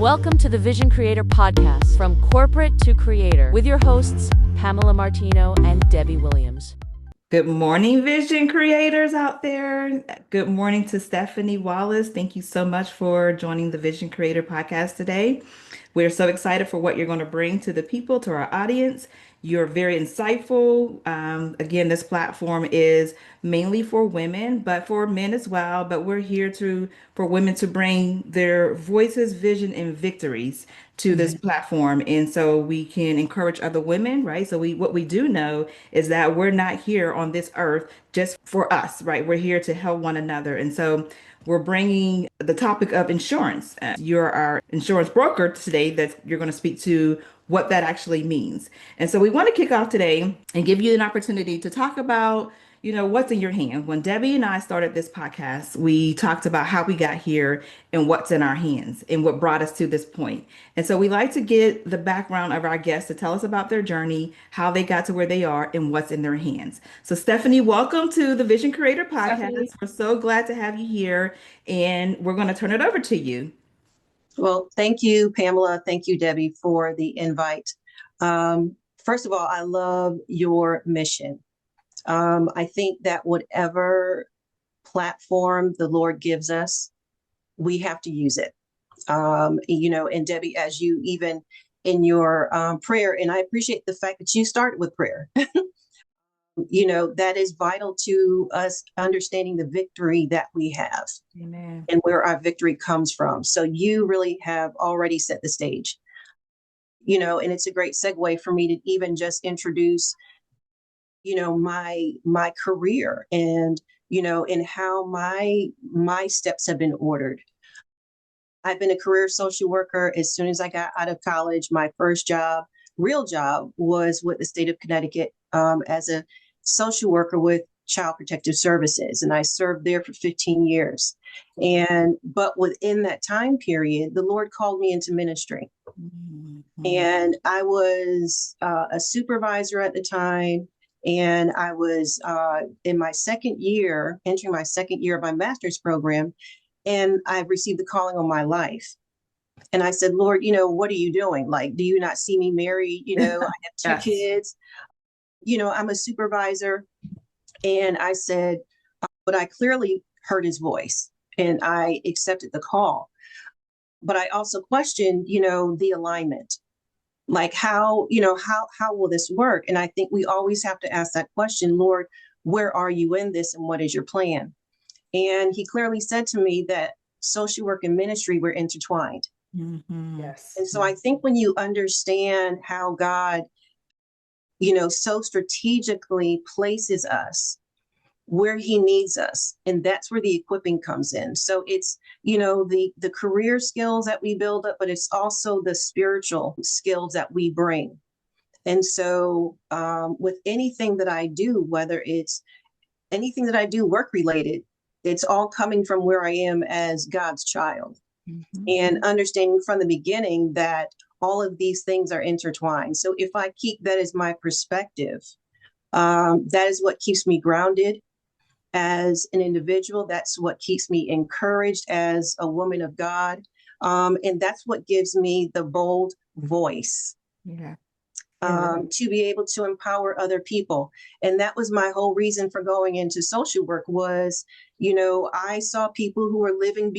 Welcome to the Vision Creator podcast, from corporate to creator, with your hosts, Pamela Martino and Debbie Williams. Good morning, vision creators out there. Good morning to Stephanie Wallace. Thank you so much for joining the Vision Creator podcast today. We're so excited for what you're going to bring to the people, to our audience. You're very insightful. Again, this platform is mainly for women, but for men as well. But we're here for women to bring their voices, vision, and victories to this platform, and so we can encourage other women, right? So what we do know is that we're not here on this earth just for us, right? We're here to help one another, and so we're bringing the topic of insurance. You're our insurance broker today, that you're going to speak to what that actually means. And so we want to kick off today and give you an opportunity to talk about, what's in your hand. When Debbie and I started this podcast, we talked about how we got here and what's in our hands and what brought us to this point. And so we like to get the background of our guests to tell us about their journey, how they got to where they are, and what's in their hands. So Stephanie, welcome to the Vision Creator podcast. Stephanie. We're so glad to have you here, and we're going to turn it over to you. Well, thank you, Pamela. Thank you, Debbie, for the invite. First of all, I love your mission. I think that whatever platform the Lord gives us, we have to use it. And Debbie, as you even in your prayer, and I appreciate the fact that you started with prayer, that is vital to us understanding the victory that we have. Amen. And where our victory comes from. So you really have already set the stage, and it's a great segue for me to even just introduce my career and how my steps have been ordered. I've been a career social worker as soon as I got out of college. My first job, real job, was with the state of Connecticut as a social worker with Child Protective Services, and I served there for 15 years. But within that time period, the Lord called me into ministry. Mm-hmm. And I was a supervisor at the time. And I was in my second year, entering my second year of my master's program, and I received the calling on my life. And I said, Lord, what are you doing? Like, do you not see me married? I have two Yes. kids. I'm a supervisor. And I said, but I clearly heard his voice and I accepted the call. But I also questioned, the alignment. Like how will this work? And I think we always have to ask that question, Lord, where are you in this and what is your plan? And he clearly said to me that social work and ministry were intertwined. Mm-hmm. Yes. And so I think when you understand how God, so strategically places us where he needs us, and that's where the equipping comes in. So it's, the career skills that we build up, but it's also the spiritual skills that we bring. And so with anything that I do, whether it's anything that I do work related, it's all coming from where I am as God's child. Mm-hmm. And understanding from the beginning that all of these things are intertwined. So if I keep that as my perspective, that is what keeps me grounded as an individual. That's what keeps me encouraged as a woman of God. And that's what gives me the bold voice. Yeah. To be able to empower other people. And that was my whole reason for going into social work was, I saw people who were living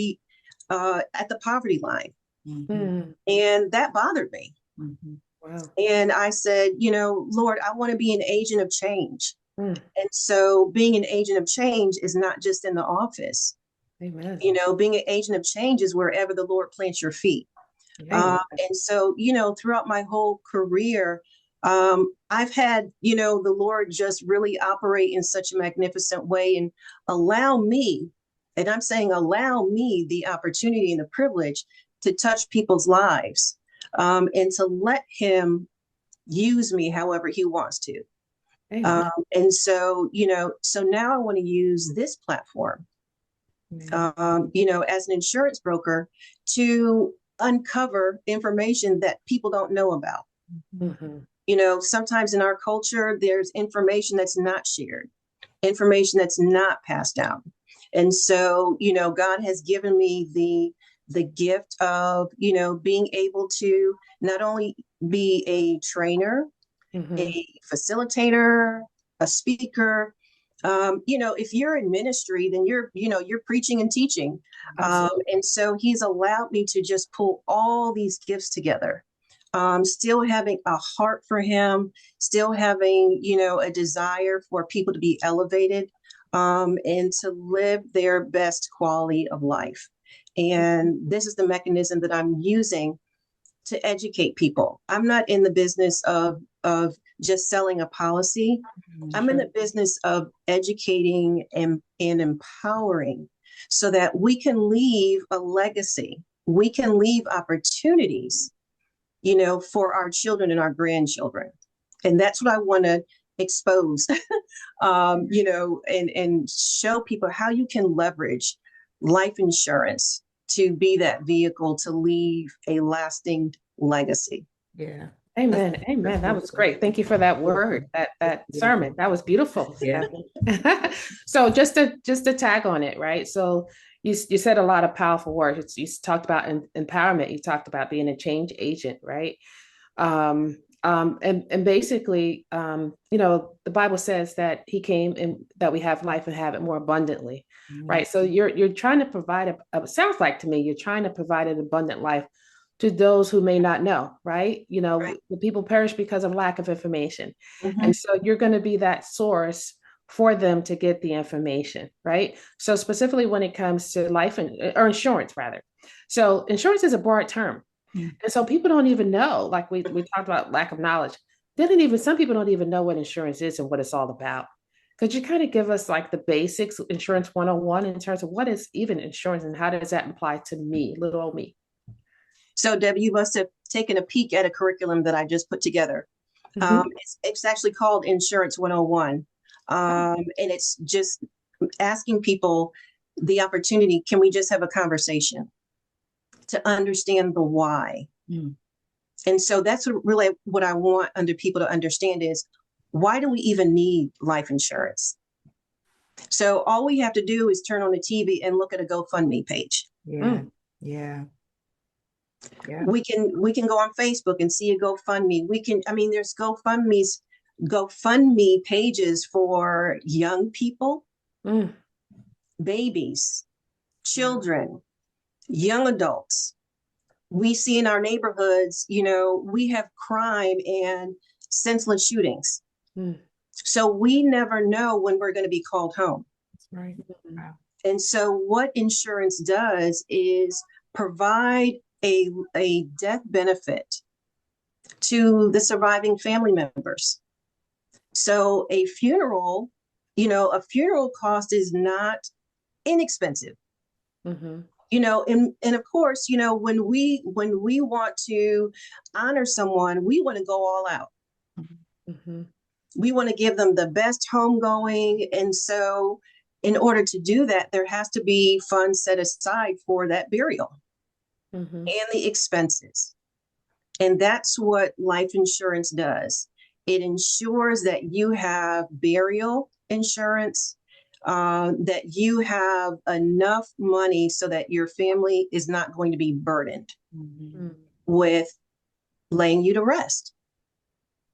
at the poverty line. Mm-hmm. And that bothered me. Mm-hmm. Wow. And I said, Lord, I want to be an agent of change. And so being an agent of change is not just in the office. Amen. Being an agent of change is wherever the Lord plants your feet. And so, throughout my whole career, I've had, the Lord just really operate in such a magnificent way and allow me the opportunity and the privilege to touch people's lives and to let him use me however he wants to. And so, so now I want to use this platform, as an insurance broker to uncover information that people don't know about. Mm-hmm. Sometimes in our culture, there's information that's not shared, information that's not passed down. And so, God has given me the gift of, being able to not only be a trainer, a facilitator, a speaker. If you're in ministry, then you're preaching and teaching. And so he's allowed me to just pull all these gifts together. Still having a heart for him, still having, a desire for people to be elevated, and to live their best quality of life. And this is the mechanism that I'm using to educate people. I'm not in the business of just selling a policy. I'm in the business of educating and empowering so that we can leave a legacy. We can leave opportunities, for our children and our grandchildren. And that's what I want to expose, and show people how you can leverage life insurance to be that vehicle to leave a lasting legacy. Yeah. Amen. Amen. That was great. Thank you for that word, that sermon. That was beautiful. Yeah. So just to tag on it, right? So you said a lot of powerful words. You talked about empowerment. You talked about being a change agent, right? And basically, the Bible says that he came and that we have life and have it more abundantly, right? So you're trying to provide it sounds like to me, you're trying to provide an abundant life to those who may not know, right? Right. The people perish because of lack of information. Mm-hmm. And so you're going to be that source for them to get the information, right? So specifically when it comes to life or insurance, rather. So insurance is a broad term. And so people don't even know, like we talked about lack of knowledge. Some people don't even know what insurance is and what it's all about. Could you kind of give us like the basics, insurance 101, in terms of what is even insurance and how does that apply to me, little old me? So Debbie, you must have taken a peek at a curriculum that I just put together. It's actually called Insurance 101. And it's just asking people the opportunity, can we just have a conversation to understand the why? And so that's really what I want people to understand is, why do we even need life insurance? So all we have to do is turn on the TV and look at a GoFundMe page. Yeah. Yeah. Yeah. We can go on Facebook and see a GoFundMe. There's GoFundMe pages for young people, babies, children, young adults. We see in our neighborhoods, we have crime and senseless shootings. So we never know when we're going to be called home. That's right. Wow. And so what insurance does is provide a death benefit to the surviving family members. So a funeral cost is not inexpensive. And of course, when we want to honor someone, we want to go all out. We want to give them the best homegoing. And so in order to do that, there has to be funds set aside for that burial and the expenses. And that's what life insurance does. It ensures that you have burial insurance, that you have enough money so that your family is not going to be burdened with laying you to rest.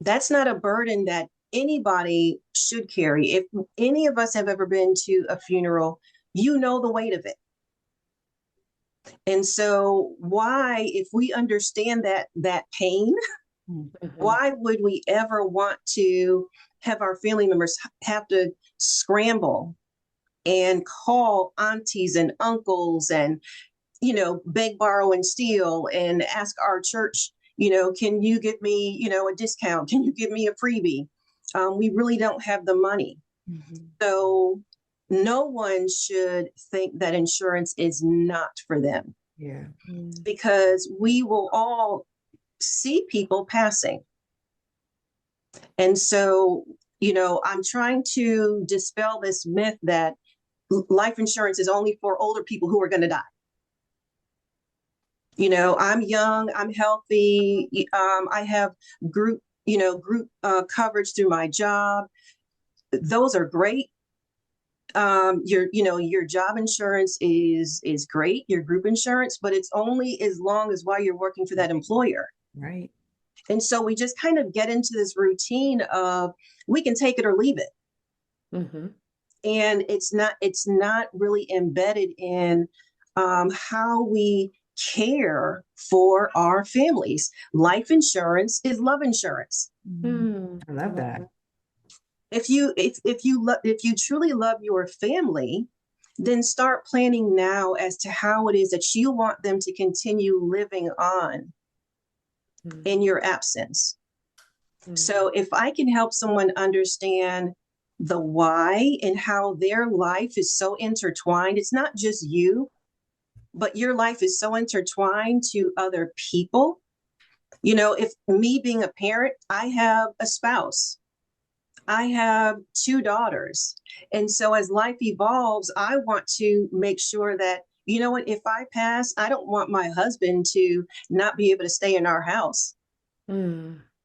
That's not a burden that anybody should carry. If any of us have ever been to a funeral, you know the weight of it. And so if we understand that pain, why would we ever want to have our family members have to scramble and call aunties and uncles and, beg, borrow, and steal and ask our church, can you give me, a discount? Can you give me a freebie? We really don't have the money. So no one should think that insurance is not for them. Yeah. Because we will all see people passing. And so, I'm trying to dispel this myth that life insurance is only for older people who are going to die. I'm young, I'm healthy. I have group coverage through my job. Those are great. Your job insurance is great, your group insurance, but it's only as long as while you're working for that employer. Right. And so we just kind of get into this routine of we can take it or leave it. Mm-hmm. And it's not really embedded in how we care for our families. Life insurance is love insurance. I love that. If you truly love your family, then start planning now as to how it is that you want them to continue living on in your absence. So if I can help someone understand the why and how their life is so intertwined, it's not just you, but your life is so intertwined to other people. If me being a parent, I have a spouse, I have 2 daughters. And so as life evolves, I want to make sure that, you know what, if I pass, I don't want my husband to not be able to stay in our house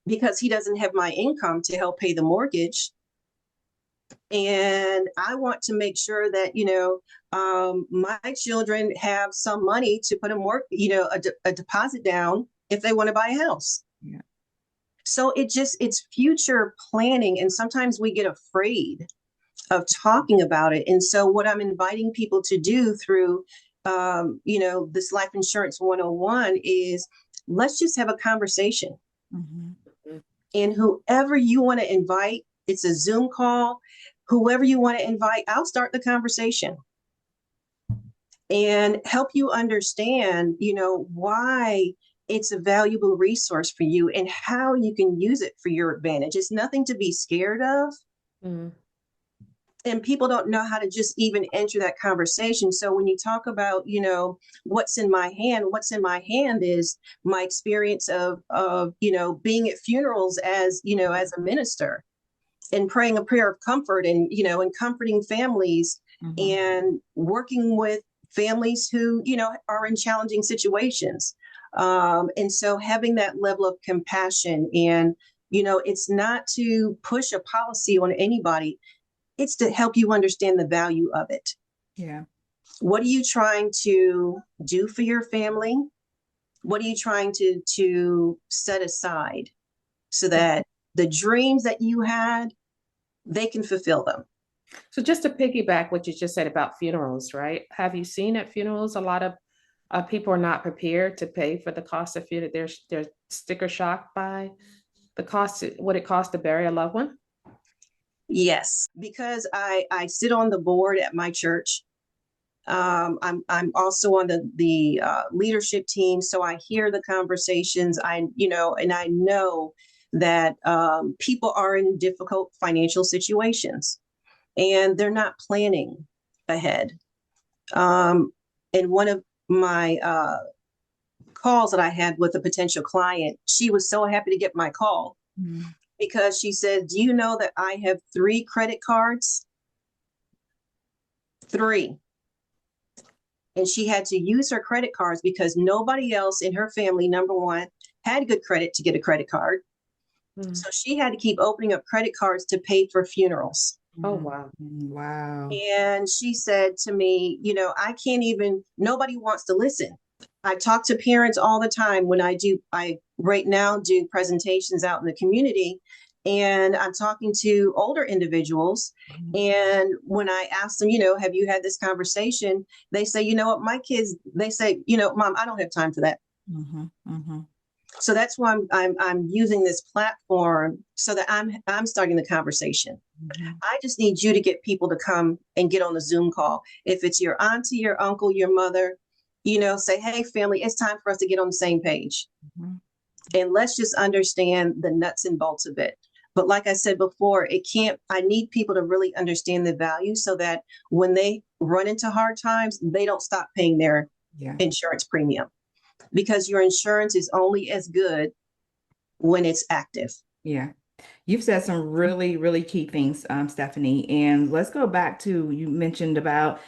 because he doesn't have my income to help pay the mortgage. And I want to make sure that, my children have some money to put a deposit down if they want to buy a house. Yeah. So it's future planning. And sometimes we get afraid of talking about it. And so what I'm inviting people to do through, this Life Insurance 101 is let's just have a conversation. And whoever you want to invite, it's a Zoom call, whoever you want to invite, I'll start the conversation and help you understand, why it's a valuable resource for you and how you can use it for your advantage. It's nothing to be scared of. And people don't know how to just even enter that conversation. So when you talk about, what's in my hand is my experience of being at funerals as a minister and praying a prayer of comfort and comforting families and working with families who, are in challenging situations. And so having that level of compassion and, it's not to push a policy on anybody. It's to help you understand the value of it. Yeah. What are you trying to do for your family? What are you trying to set aside so that the dreams that you had, they can fulfill them? So just to piggyback what you just said about funerals, right? Have you seen at funerals, a lot of people are not prepared to pay for the cost of funeral. They're sticker shocked by the cost, what it costs to bury a loved one. Yes, because I sit on the board at my church. I'm also on the leadership team, so I hear the conversations. And I know that people are in difficult financial situations, and they're not planning ahead. And one of my calls that I had with a potential client, she was so happy to get my call. Because she said, do you know that I have 3 credit cards? 3. And she had to use her credit cards because nobody else in her family, number one, had good credit to get a credit card. So she had to keep opening up credit cards to pay for funerals. Oh, wow. Wow. And she said to me, nobody wants to listen. I talk to parents all the time when I right now do presentations out in the community, and I'm talking to older individuals. And when I ask them, have you had this conversation? They say, my kids, they say, Mom, I don't have time for that. So that's why I'm using this platform so that I'm starting the conversation. I just need you to get people to come and get on the Zoom call. If it's your auntie, your uncle, your mother, say, hey, family, it's time for us to get on the same page. And let's just understand the nuts and bolts of it. But like I said before, I need people to really understand the value so that when they run into hard times, they don't stop paying their insurance premium, because your insurance is only as good when it's active. Yeah. You've said some really, really key things, Stephanie. And let's go back to you mentioned about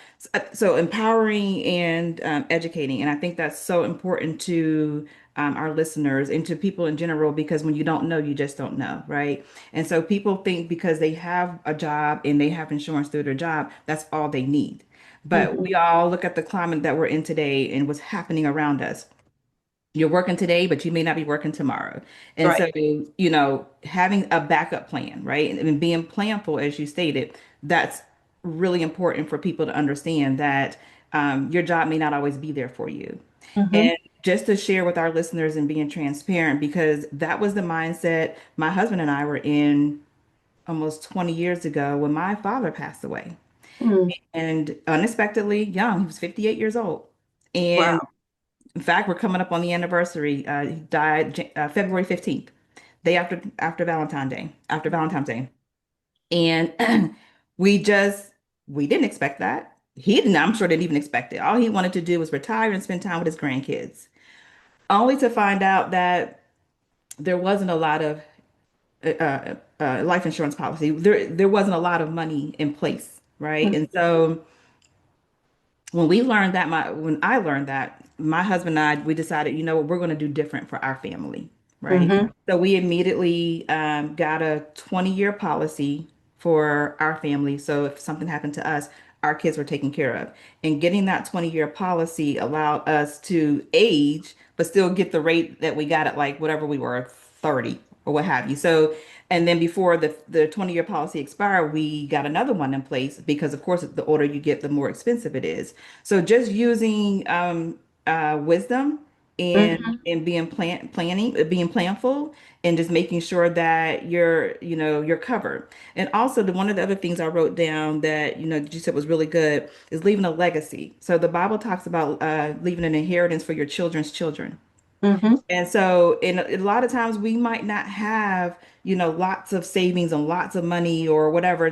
so empowering and educating. And I think that's so important to our listeners and to people in general, because when you don't know, you just don't know, right? And so people think because they have a job and they have insurance through their job, that's all they need. But Mhm. we all look at the climate that we're in today and what's happening around us. You're working today, but you may not be working tomorrow. And so, Right. having a backup plan, right? And being planful, as you stated, that's really important for people to understand that your job may not always be there for you. Hmm. And just to share with our listeners and being transparent, because that was the mindset my husband and I were in almost 20 years ago when my father passed away. And unexpectedly young, he was 58 years old. And Wow. in fact, we're coming up on the anniversary. He died February 15th, day after Valentine's Day. And we didn't expect that. He didn't, I'm sure didn't even expect it. All he wanted to do was retire and spend time with his grandkids. Only to find out that there wasn't a lot of life insurance policy. There wasn't a lot of money in place, right? And so when I learned that, my husband and I, we decided, what, we're going to do different for our family, right? Mm-hmm. So we immediately got a 20-year policy for our family. So if something happened to us, our kids were taken care of. And getting that 20-year policy allowed us to age, but still get the rate that we got at like whatever we were, 30 or what have you. So, and then before the 20-year policy expired, we got another one in place because, of course, the older you get, the more expensive it is. So just using wisdom Hmm. and being planful, and just making sure that you're covered. And also, one of the other things I wrote down that that you said was really good is leaving a legacy. So the Bible talks about leaving an inheritance for your children's children. Hmm. And so, in a lot of times, we might not have, lots of savings and lots of money or whatever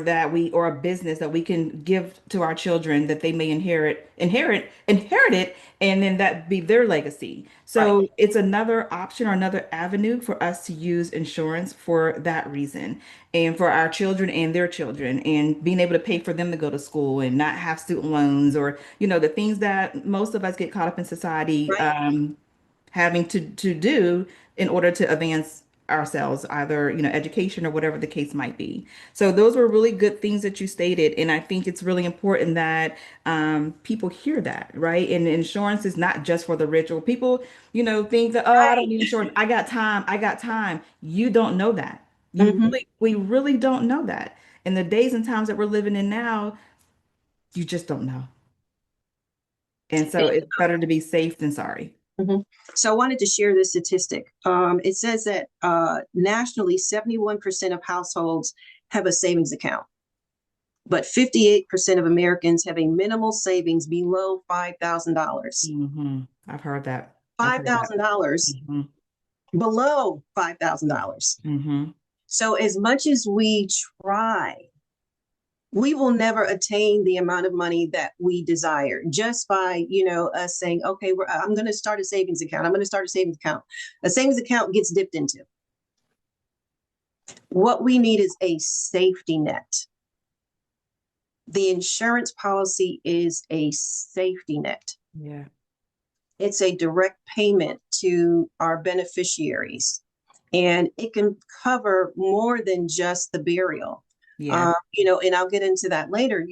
or a business that we can give to our children that they may inherit it, and then that be their legacy. Right. So, it's another option or another avenue for us to use insurance for that reason, and for our children and their children, and being able to pay for them to go to school and not have student loans, or, the things that most of us get caught up in society. Right. Having to do in order to advance ourselves, either, education or whatever the case might be. So those were really good things that you stated. And I think it's really important that people hear that, right? And insurance is not just for the rich, or people, think that, oh, I don't Right. need insurance. I got time. I got time. You don't know that. Hmm. We really don't know that. In the days and times that we're living in now, you just don't know. And so it's better to be safe than sorry. So I wanted to share this statistic. It says that nationally, 71% of households have a savings account, but 58% of Americans have a minimal savings below $5,000. I've heard that. I've heard that. $5,000 hmm below $5,000. hmm So as much as we try, we will never attain the amount of money that we desire just by us saying, okay, I'm going to start a savings account. I'm going to start a savings account. A savings account gets dipped into. What we need is a safety net. The insurance policy is a safety net. Yeah. It's a direct payment to our beneficiaries, and it can cover more than just the burial. Yeah. And I'll get into that later.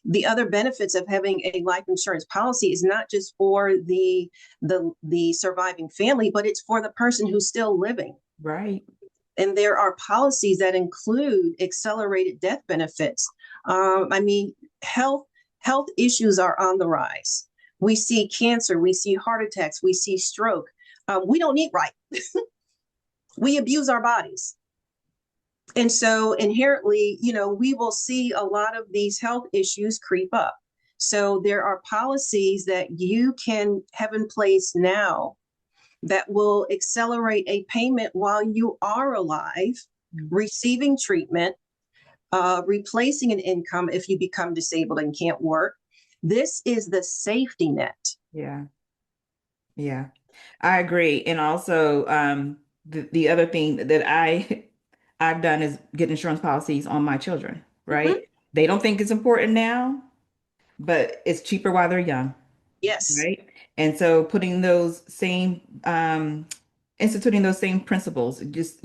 The other benefits of having a life insurance policy is not just for the surviving family, but it's for the person who's still living. Right. And there are policies that include accelerated death benefits. I mean, health issues are on the rise. We see cancer, we see heart attacks, we see stroke. We don't eat right. We abuse our bodies. And so inherently, we will see a lot of these health issues creep up. So there are policies that you can have in place now that will accelerate a payment while you are alive, receiving treatment, replacing an income if you become disabled and can't work. This is the safety net. Yeah. Yeah. I agree. And also, the other thing that I I've done is get insurance policies on my children, Mhm. right? They don't think it's important now, but it's cheaper while they're young, Yes, right? And so putting those same, instituting those same principles, just,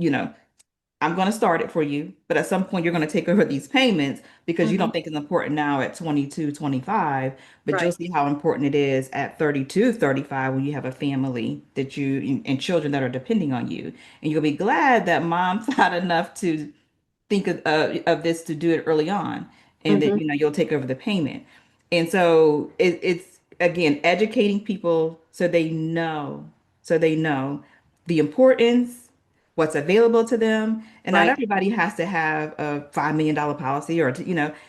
I'm going to start it for you, but at some point you're going to take over these payments because you Mhm. don't think it's important now at 22, 25, but you'll Right. see how important it is at 32, 35 when you have a family that you and children that are depending on you. And you'll be glad that mom thought enough to think of this to do it early on and that Mhm. you'll take over the payment. And so it's again educating people so they know the importance, what's available to them, and not Right. everybody has to have a $5 million policy or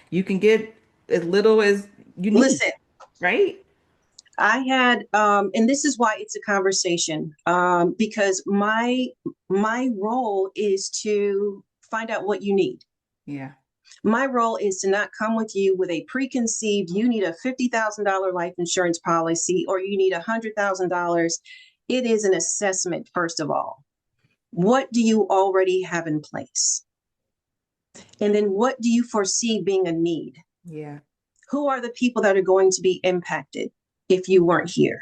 you can get as little as you need, Listen, right? I had, and this is why it's a conversation, because my role is to find out what you need. Yeah. My role is to not come with you with a preconceived, you need a $50,000 life insurance policy or you need $100,000. It is an assessment, first of all. What do you already have in place? And then what do you foresee being a need? Yeah. Who are the people that are going to be impacted if you weren't here?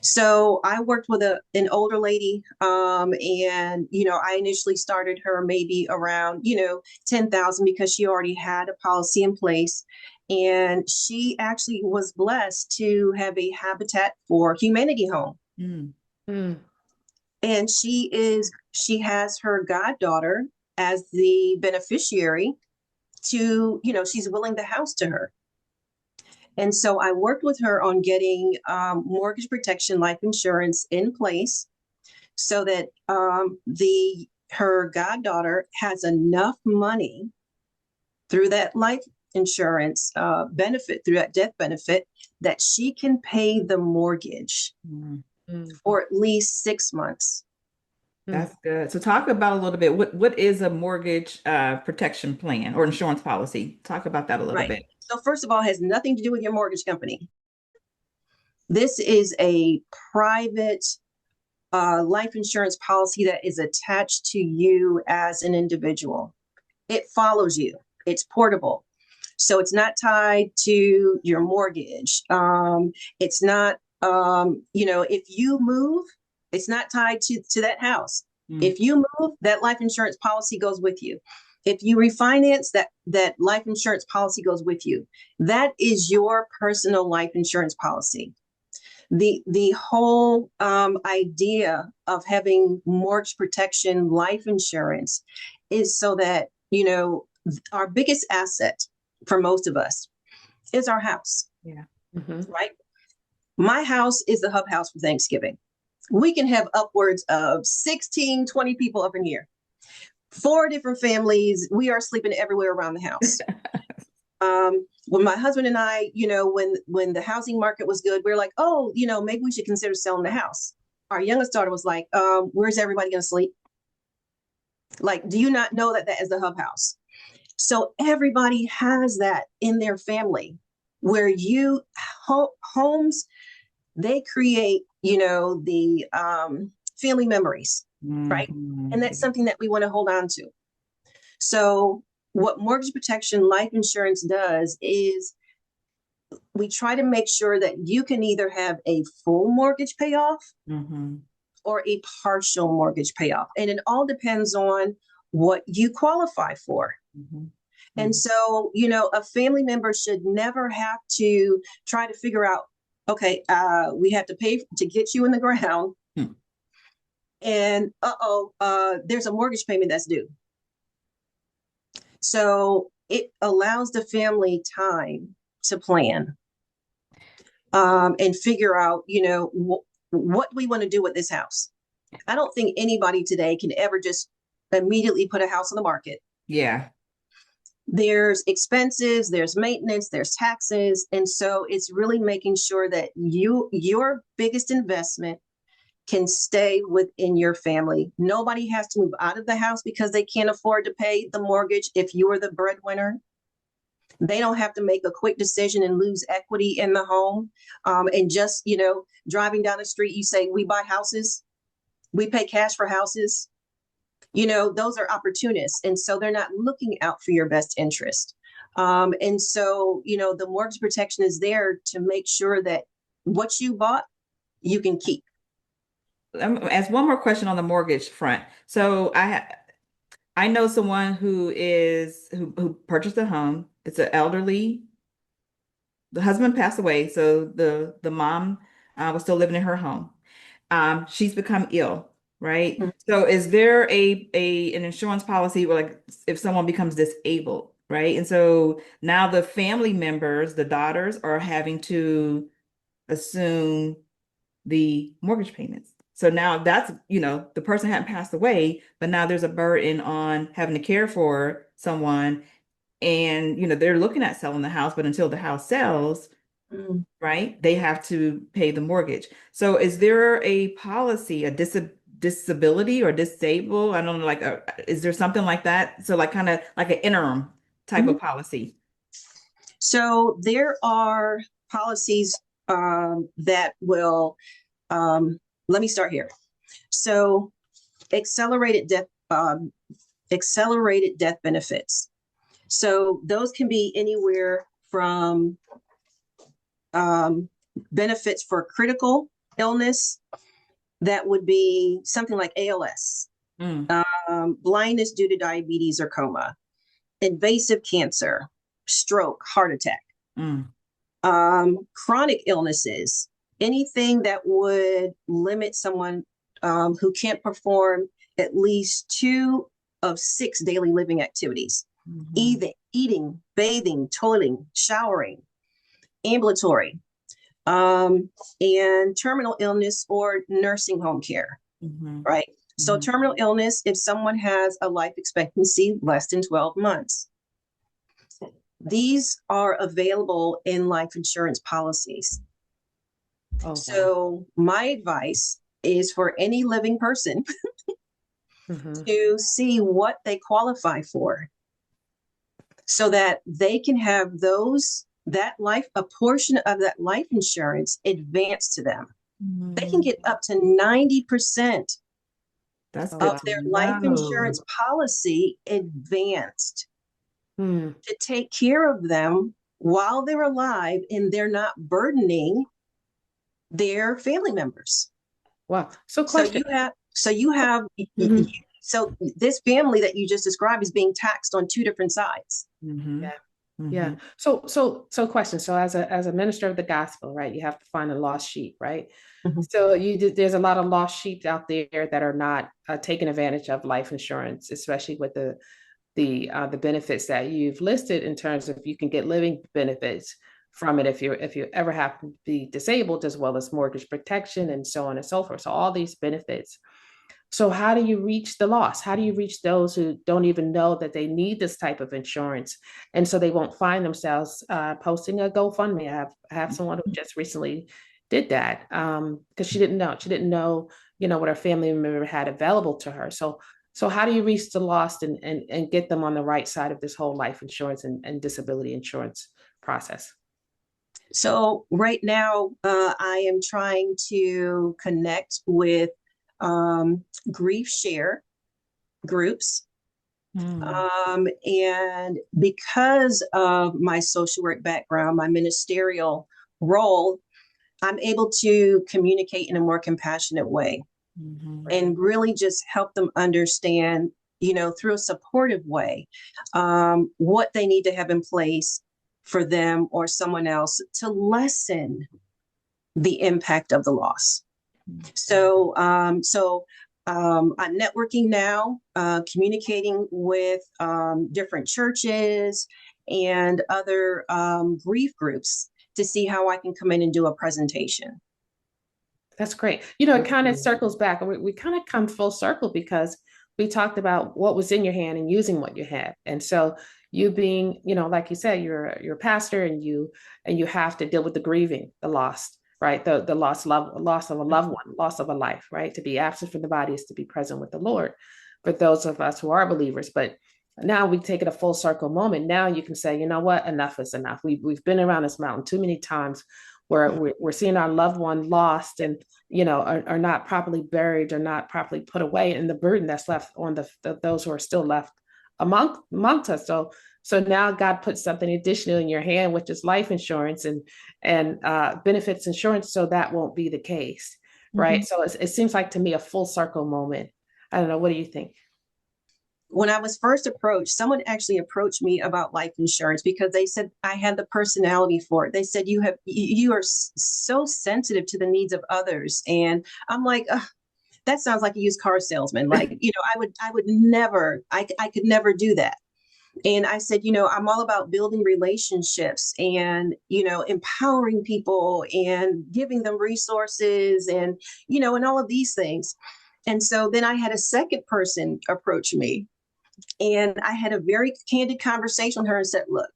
So I worked with an older lady, and I initially started her maybe around 10,000 because she already had a policy in place, and she actually was blessed to have a Habitat for Humanity home, Mm. Mm. and she has her goddaughter as the beneficiary to she's willing the house to her. And so I worked with her on getting mortgage protection life insurance in place so that the her goddaughter has enough money through that life insurance benefit, through that death benefit, that she can pay the mortgage Mm. Mm. for at least 6 months. That's good. So talk about a little bit what is a mortgage protection plan or insurance policy? Talk about that a little Right. bit. So first of all, it has nothing to do with your mortgage company. This is a private life insurance policy that is attached to you as an individual. It follows you. It's portable. So it's not tied to your mortgage. It's not, if you move, it's not tied to that house. Mm. If you move, that life insurance policy goes with you. If you refinance, that life insurance policy goes with you. That is your personal life insurance policy. The whole idea of having mortgage protection life insurance is so that our biggest asset for most of us is our house. Yeah. Mm-hmm. Right. My house is the hub house for Thanksgiving. We can have upwards of 16, 20 people up in here, 4 different families. We are sleeping everywhere around the house. When my husband and I, when the housing market was good, we were like, oh, maybe we should consider selling the house. Our youngest daughter was like, where's everybody going to sleep? Like, do you not know that that is the hub house? So everybody has that in their family where homes, they create, the family memories, right? And that's Mhm. something that we want to hold on to. So what mortgage protection life insurance does is we try to make sure that you can either have a full mortgage payoff Mhm. or a partial mortgage payoff. And it all depends on what you qualify for. Mhm. And so, a family member should never have to try to figure out, okay, we have to pay to get you in the ground. Mhm. And there's a mortgage payment that's due. So it allows the family time to plan and figure out, what we want to do with this house. I don't think anybody today can ever just immediately put a house on the market. Yeah. There's expenses, there's maintenance, there's taxes. And so it's really making sure that your biggest investment can stay within your family. Nobody has to move out of the house because they can't afford to pay the mortgage if you are the breadwinner. They don't have to make a quick decision and lose equity in the home. And just, driving down the street, you say, we buy houses, we pay cash for houses. those are opportunists. And so they're not looking out for your best interest. And so, the mortgage protection is there to make sure that what you bought, you can keep. I'm gonna ask one more question on the mortgage front. So I know someone who purchased a home. It's an elderly. The husband passed away, so the mom was still living in her home. She's become ill, right? Mhm. So is there an insurance policy where, like, if someone becomes disabled, right? And so now the family members, the daughters, are having to assume the mortgage payments. So now that's, the person hadn't passed away, but now there's a burden on having to care for someone. And, they're looking at selling the house, but until the house sells, Mm. right, they have to pay the mortgage. So is there a policy, a disability or disable? I don't know, like, is there something like that? So like kind of like an interim type of policy. So there are policies that will, let me start here. So accelerated death benefits. So those can be anywhere from benefits for critical illness, that would be something like ALS, blindness due to diabetes or coma, invasive cancer, stroke, heart attack, chronic illnesses, anything that would limit someone who can't perform at least 2 of 6 daily living activities. Eating, bathing, toileting, showering, ambulatory, and terminal illness or nursing home care, right? So terminal illness, if someone has a life expectancy less than 12 months, these are available in life insurance policies. Oh, so my advice is for any living person to see what they qualify for, so that they can have a portion of that life insurance advanced to them. They can get up to 90% of their life insurance policy advanced to take care of them while they're alive, and they're not burdening their family members. Wow. So question. So this family that you just described is being taxed on 2 different sides. Yeah. Yeah. So question. So as a minister of the gospel, right, you have to find a lost sheep, right? So there's a lot of lost sheep out there that are not taking advantage of life insurance, especially with the benefits that you've listed, in terms of you can get living benefits from it if you ever happen to be disabled, as well as mortgage protection and so on and so forth. So all these benefits. So how do you reach the lost? How do you reach those who don't even know that they need this type of insurance? And so they won't find themselves posting a GoFundMe. I have someone who just recently did that because she didn't know. She didn't know, what her family member had available to her. So how do you reach the lost and get them on the right side of this whole life insurance and disability insurance process? So right now, I am trying to connect with grief share groups. And because of my social work background, my ministerial role, I'm able to communicate in a more compassionate way and really just help them understand, through a supportive way, what they need to have in place for them or someone else to lessen the impact of the loss. So I'm networking now, communicating with different churches and other grief groups to see how I can come in and do a presentation. That's great. It kind of circles back. We kind of come full circle, because we talked about what was in your hand and using what you had. And so you being, like you said, you're a pastor, and you have to deal with the grieving, the lost, right? The loss of a loved one, loss of a life, right? To be absent from the body is to be present with the Lord for those of us who are believers. But now we take it a full circle moment. Now you can say, you know what? Enough is enough. We've been around this mountain too many times. where we're seeing our loved one lost and, are not properly buried or not properly put away, and the burden that's left on those who are still left amongst us. So now God puts something additional in your hand, which is life insurance and benefits insurance. So that won't be the case. Right. So it seems like to me a full circle moment. I don't know. What do you think? When I was first approached, someone actually approached me about life insurance because they said I had the personality for it. They said you are so sensitive to the needs of others. And I'm like, that sounds like a used car salesman. Like, I would never, I could never do that. And I said, I'm all about building relationships and, empowering people and giving them resources and, and all of these things. And so then I had a second person approach me, and I had a very candid conversation with her and said, look,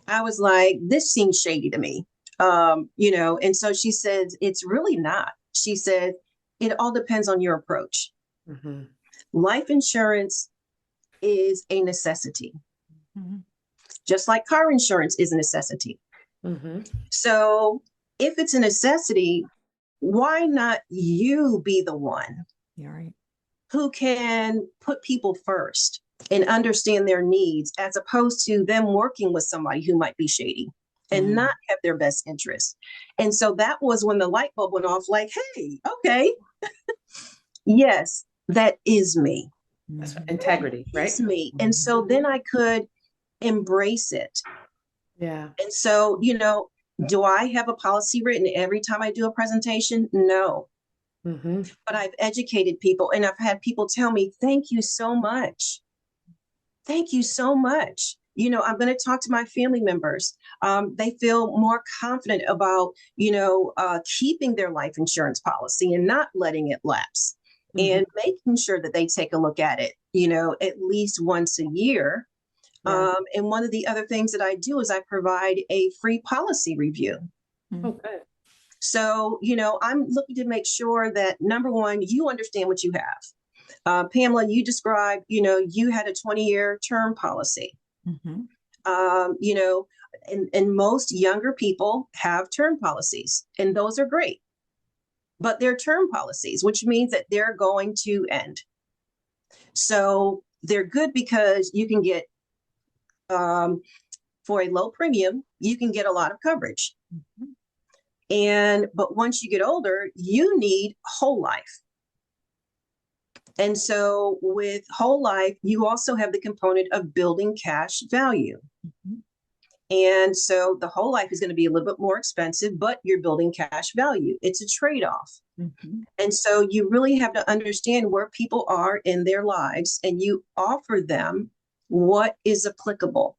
I was like, this seems shady to me. And so she said, it's really not. She said, it all depends on your approach. Mm-hmm. Life insurance is a necessity, just like car insurance is a necessity. Mm-hmm. So if it's a necessity, why not you be the one who can put people first and understand their needs, as opposed to them working with somebody who might be shady and not have their best interests? And so that was when the light bulb went off, like, hey, okay, yes, that is me. That's integrity, right? It's me. And so then I could embrace it. Yeah. And so, do I have a policy written every time I do a presentation? No. Mm-hmm. But I've educated people, and I've had people tell me, thank you so much. Thank you so much. I'm going to talk to my family members. They feel more confident about, keeping their life insurance policy and not letting it lapse. And making sure that they take a look at it, at least once a year. Yeah. And one of the other things that I do is I provide a free policy review. Okay. So, I'm looking to make sure that, number one, you understand what you have. Pamela, you described, you had a 20-year term policy. And most younger people have term policies, and those are great. But they're term policies, which means that they're going to end. So they're good because you can get, for a low premium, you can get a lot of coverage. But once you get older, you need whole life. And so with whole life, you also have the component of building cash value. And so the whole life is going to be a little bit more expensive, but you're building cash value. It's a trade-off. And so you really have to understand where people are in their lives, and you offer them what is applicable.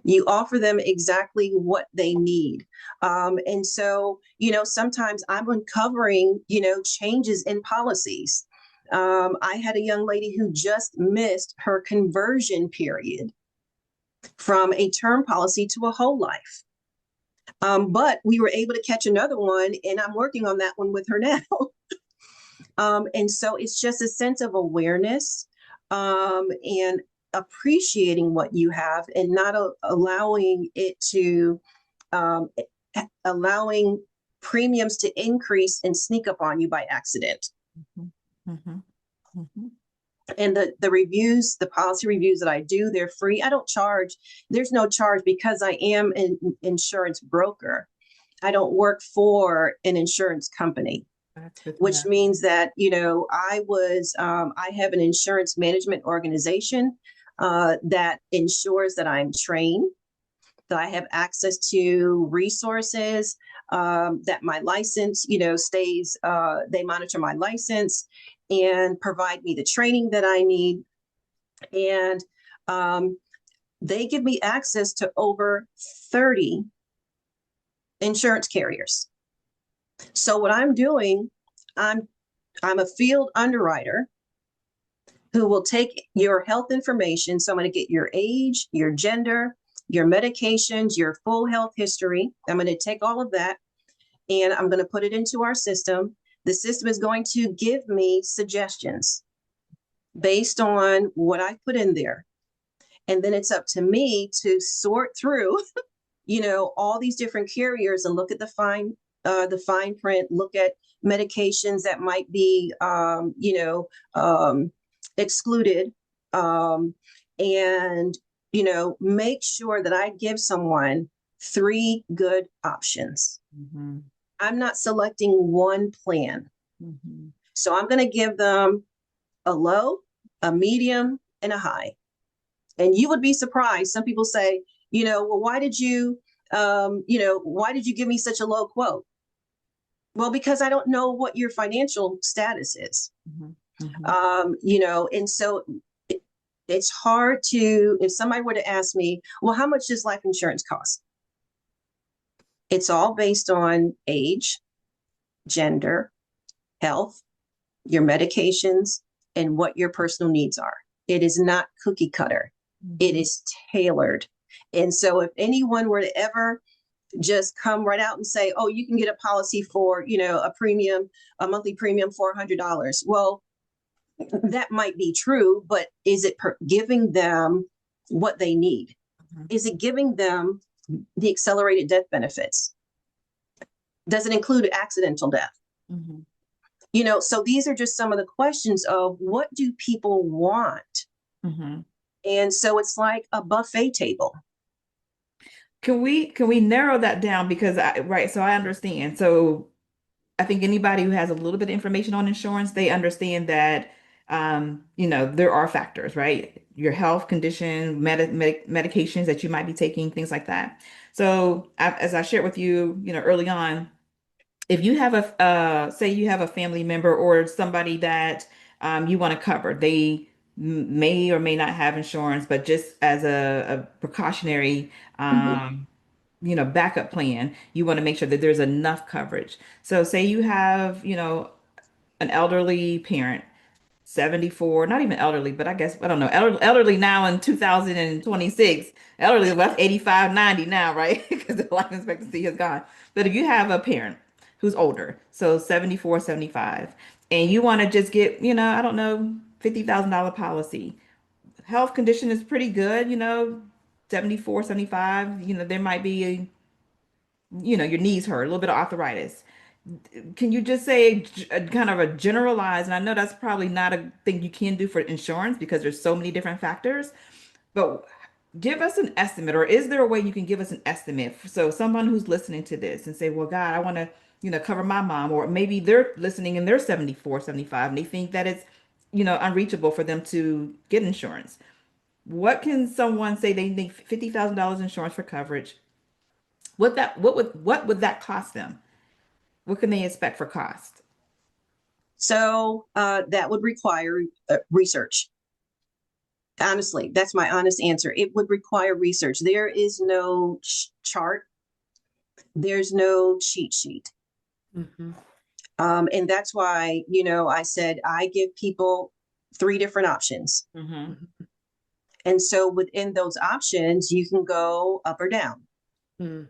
You offer them exactly what they need. And so, sometimes I'm uncovering, changes in policies. I had a young lady who just missed her conversion period from a term policy to a whole life. But we were able to catch another one, and I'm working on that one with her now. And so it's just a sense of awareness and appreciating what you have, and not allowing it to, allowing premiums to increase and sneak up on you by accident. And the reviews, the policy reviews that I do, they're free. I don't charge. There's no charge because I am an insurance broker. I don't work for an insurance company, which means that, I have an insurance management organization that ensures that I'm trained, that I have access to resources, that my license, stays, they monitor my license and provide me the training that I need. And they give me access to over 30 insurance carriers. So what I'm doing, I'm a field underwriter who will take your health information. So I'm going to get your age, your gender, your medications, your full health history. I'm going to take all of that, and I'm going to put it into our system. The system is going to give me suggestions based on what I put in there. And then it's up to me to sort through all these different carriers and look at the fine print, look at medications that might be, excluded, and, make sure that I give someone 3 good options. Mm-hmm. I'm not selecting one plan. Mm-hmm. So I'm going to give them a low, a medium, and a high. And you would be surprised. Some people say, well, why did you give me such a low quote? Well, because I don't know what your financial status is. Mm-hmm. Mm-hmm. And so it's hard if somebody were to ask me, well, how much does life insurance cost? It's all based on age, gender, health, your medications, and what your personal needs are. It is not cookie cutter. Mm-hmm. It is tailored. And so if anyone were to ever just come right out and say, oh, you can get a policy for, a monthly premium, $400. Well, that might be true, but is it giving them what they need? Mm-hmm. Is it giving them the accelerated death benefits? Does it include accidental death? Mm-hmm. So these are just some of the questions of what do people want? Mm-hmm. And so it's like a buffet table. Can we narrow that down? Because so I understand. So I think anybody who has a little bit of information on insurance, they understand that, there are factors, right? Your health condition, medications that you might be taking, things like that. So as I shared with you, early on, if you have say you have a family member or somebody that you want to cover, they may or may not have insurance, but just as a precautionary, backup plan, you want to make sure that there's enough coverage. So say you have, an elderly parent, 74, not even elderly, but I guess, I don't know, elderly now in 2026, elderly, well, that's 85, 90 now, right? Because the life expectancy has gone. But if you have a parent who's older, so 74, 75, and you want to just get, I don't know, $50,000 policy, health condition is pretty good, 74, 75, there might be your knees hurt, a little bit of arthritis. Can you just say kind of a generalized, and I know that's probably not a thing you can do for insurance because there's so many different factors, but give us an estimate, or is there a way you can give us an estimate? So someone who's listening to this and say, well, God, I want to, cover my mom, or maybe they're listening and they're 74, 75, and they think that it's, unreachable for them to get insurance. What can someone say they need $50,000 insurance for coverage? What would that cost them? What can they expect for cost? So that would require research. Honestly, that's my honest answer. It would require research. There is no chart. There's no cheat sheet. Mm-hmm. And that's why, I said I give people 3 different options. Mm-hmm. And so within those options, you can go up or down. Mm.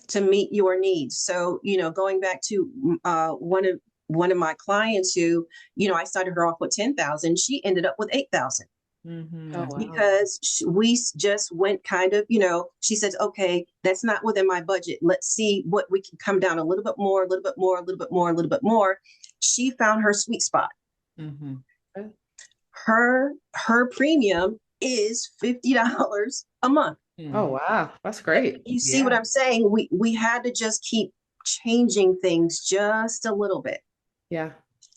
To meet your needs. So, going back to one of my clients who, I started her off with 10,000, she ended up with 8,000. Mm-hmm. Oh, wow. Because we just went kind of, she says, okay, that's not within my budget. Let's see what we can come down a little bit more, a little bit more, a little bit more, a little bit more. She found her sweet spot. Mm-hmm. Her premium is $50 a month. Oh, wow. That's great. You see what I'm saying? We had to just keep changing things just a little bit. Yeah.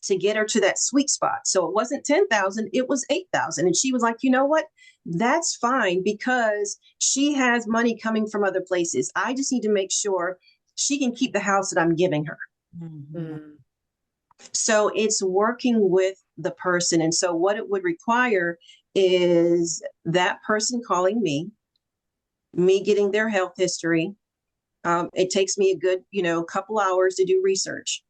To get her to that sweet spot. So it wasn't 10,000, it was 8,000. And she was like, you know what? That's fine because she has money coming from other places. I just need to make sure she can keep the house that I'm giving her. Mm-hmm. So it's working with the person. And so what it would require is that person calling me getting their health history. It takes me a good, couple hours to do research,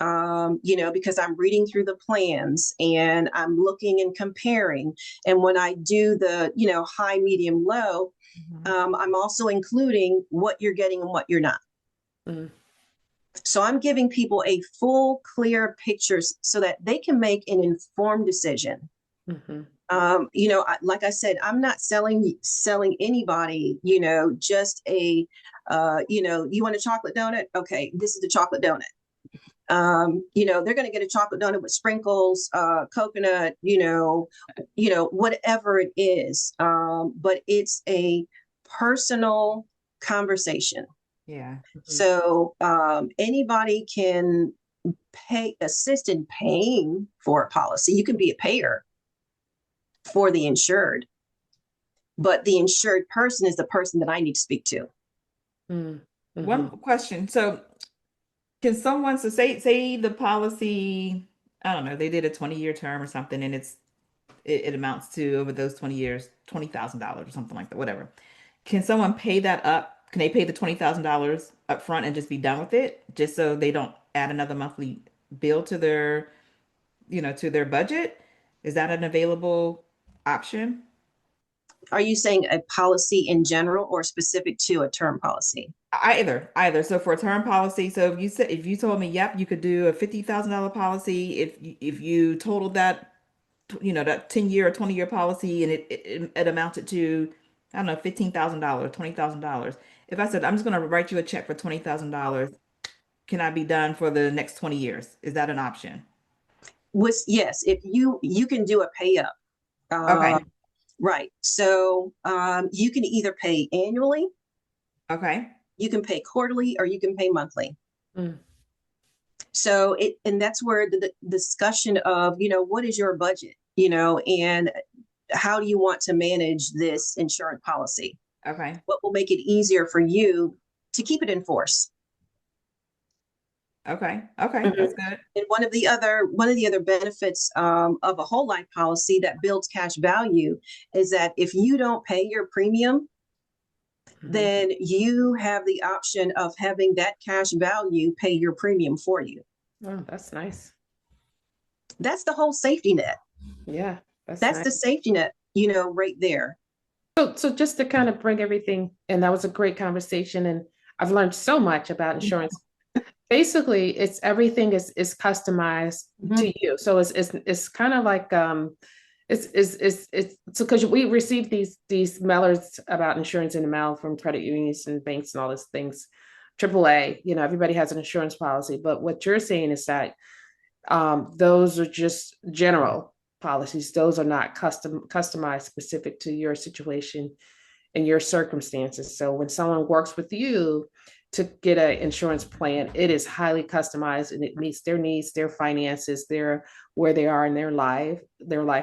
because I'm reading through the plans and I'm looking and comparing. And when I do the, high, medium, low, mm-hmm. I'm also including what you're getting and what you're not. Mm-hmm. So I'm giving people a full, clear picture so that they can make an informed decision. Mm-hmm. Like I said, I'm not selling anybody, just a, you want a chocolate donut? Okay, this is the chocolate donut. They're going to get a chocolate donut with sprinkles, coconut, whatever it is. But it's a personal conversation. Yeah. So anybody can assist in paying for a policy. You can be a payer for the insured, but the insured person is the person that I need to speak to. Mm-hmm. One question. So can someone, so say the policy, I don't know, they did a 20-year term or something, and it amounts to, over those 20 years, $20,000 or something like that, whatever. Can someone pay that up? Can they pay the $20,000 up front and just be done with it, just so they don't add another monthly bill to their, to their budget? Is that an available option? Are you saying a policy in general or specific to a term policy? Either. So for a term policy, so if you told me, yep, you could do a $50,000 policy, if you totaled that, that 10-year or 20-year policy, and it amounted to, I don't know, $15,000, $20,000. If I said, I'm just going to write you a check for $20,000, can I be done for the next 20 years? Is that an option? Yes, if you can do a pay up. Okay. Right. So you can either pay annually, Okay. you can pay quarterly, or you can pay monthly. Mm. So and that's where the discussion of, what is your budget, and how do you want to manage this insurance policy? Okay. What will make it easier for you to keep it in force? Okay. Okay. Mhm. That's good. And one of the other benefits of a whole life policy that builds cash value is that if you don't pay your premium, then you have the option of having that cash value pay your premium for you. Oh, that's nice. That's the whole safety net. Yeah, That's nice. the safety net, right there. So just to kind of bring everything, and that was a great conversation, and I've learned so much about insurance. Basically, it's everything is customized to you. So it's kind of like it's so because we receive these mailers about insurance in the mail from credit unions and banks and all these things. AAA, everybody has an insurance policy, but what you're saying is that those are just general policies. Those are not customized specific to your situation and your circumstances. So when someone works with you to get an insurance plan, it is highly customized and it meets their needs, their finances, where they are in their life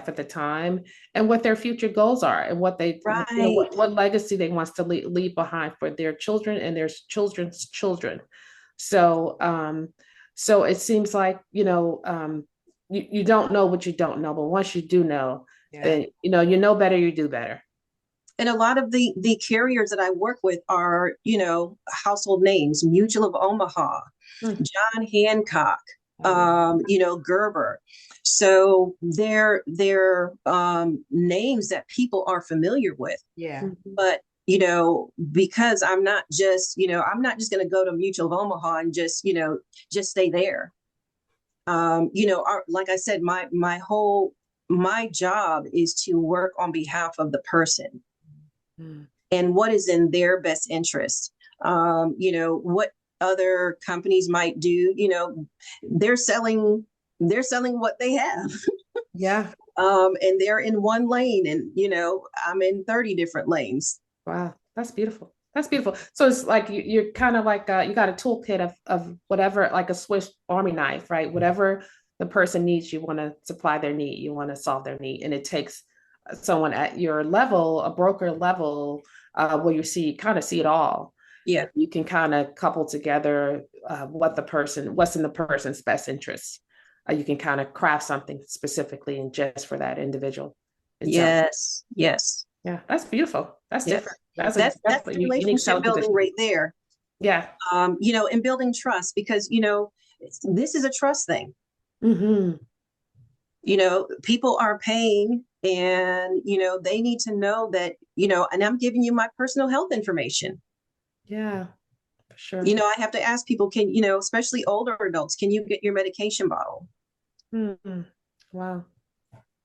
at the time, and what their future goals are, and what they what legacy they want to leave behind for their children and their children's children. So so it seems like you don't know what you don't know, but once you do know, then you know better, you do better. And a lot of the carriers that I work with are, household names: Mutual of Omaha, John Hancock, Gerber. So they're names that people are familiar with. Yeah. But because I'm not just going to go to Mutual of Omaha and just stay there. Like I said, my job is to work on behalf of the person. And what is in their best interest. What other companies might do, they're selling what they have. Yeah. And they're in one lane, and I'm in 30 different lanes. Wow, that's beautiful. That's beautiful. So it's like you're kind of like you got a toolkit of whatever, like a Swiss Army knife, right? Whatever the person needs, you want to supply their need, you want to solve their need, and it takes someone at your level, a broker level, where you kind of see it all. Yeah, you can kind of couple together what's in the person's best interest. You can kind of craft something specifically and just for that individual. Yes. Yeah, that's beautiful. That's different. That's the relationship building right there. Yeah. And building trust, because this is a trust thing. People are paying, and they need to know that, and I'm giving you my personal health information. Yeah, for sure. I have to ask people, especially older adults, can you get your medication bottle? Wow.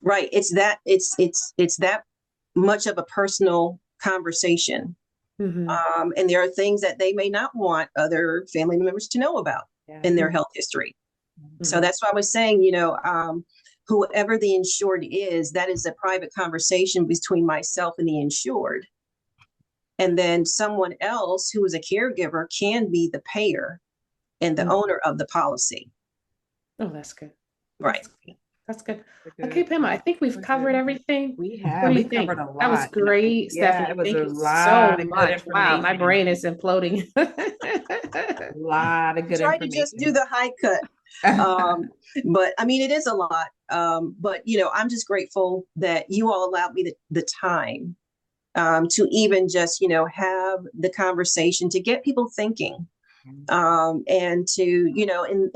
Right. It's that much of a personal conversation. And there are things that they may not want other family members to know about in their health history. So that's why I was saying, whoever the insured is, that is a private conversation between myself and the insured. And then someone else who is a caregiver can be the payer and the owner of the policy. Oh, that's good. Right. That's good. Okay, Pamela, I think we've covered everything. We have. What do you We think? covered a lot. That was great, Yeah, Stephanie. it was Thank a you lot so of good much. Wow, my information. brain is imploding. A lot of good Try to just do the high cut. But I mean, it is a lot. But I'm just grateful that you all allowed me the time to even just, have the conversation to get people thinking. And to,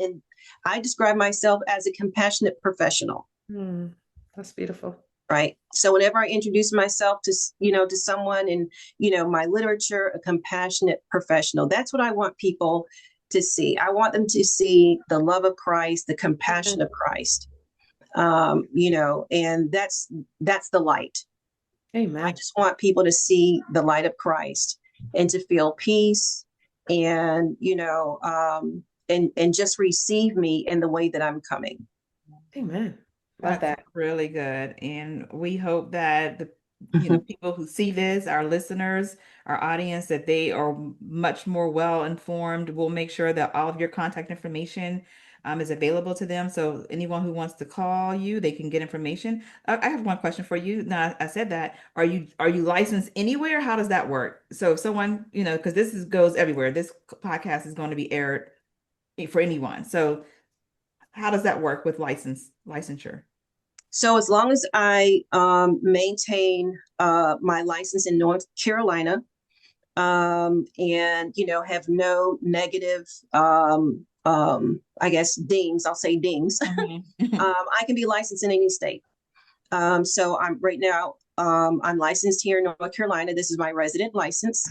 and I describe myself as a compassionate professional. That's beautiful. Right. So whenever I introduce myself to, to someone in, my literature, a compassionate professional, that's what I want people to see. I want them to see the love of Christ, the compassion of Christ, and that's the light. Amen. I just want people to see the light of Christ and to feel peace and, and just receive me in the way that I'm coming. Amen. Love that. Really good. And we hope that the people who see this, our listeners, our audience, that they are much more well informed. We'll make sure that all of your contact information is available to them. So anyone who wants to call you, they can get information. I have one question for you. Now, I said that, are you licensed anywhere? How does that work? So if someone, because goes everywhere. This podcast is going to be aired for anyone. So how does that work with licensure? So as long as I maintain my license in North Carolina, and have no negative, I guess dings. I'll say dings. I can be licensed in any state. So I'm right now. I'm licensed here in North Carolina. This is my resident license.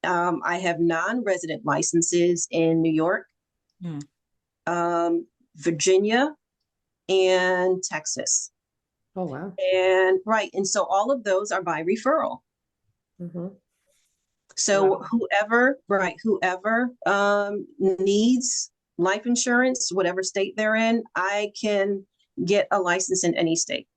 I have non-resident licenses in New York, Virginia, and Texas. Oh, wow. And and so all of those are by referral. So whoever needs life insurance, whatever state they're in, I can get a license in any state.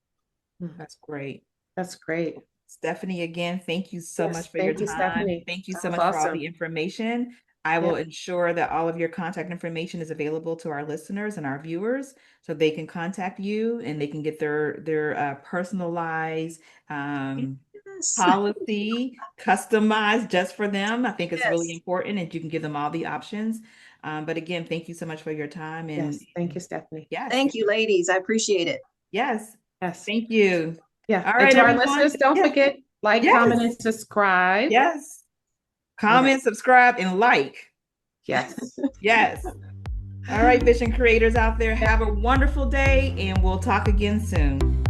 That's great. That's great. Stephanie, again, thank you so much for your time. Stephanie. Thank you so much for all the information. I will ensure that all of your contact information is available to our listeners and our viewers so they can contact you and they can get their personalized policy customized just for them. I think it's really important, and you can give them all the options. But again, thank you so much for your time. And thank you, Stephanie. Thank you, ladies. I appreciate it. Yes. Thank you. Yeah. All right, to everyone. Our listeners, don't forget, comment, and subscribe. Yes. Comment, subscribe, and like. Yes. Yes. All right, vision creators out there, have a wonderful day, and we'll talk again soon.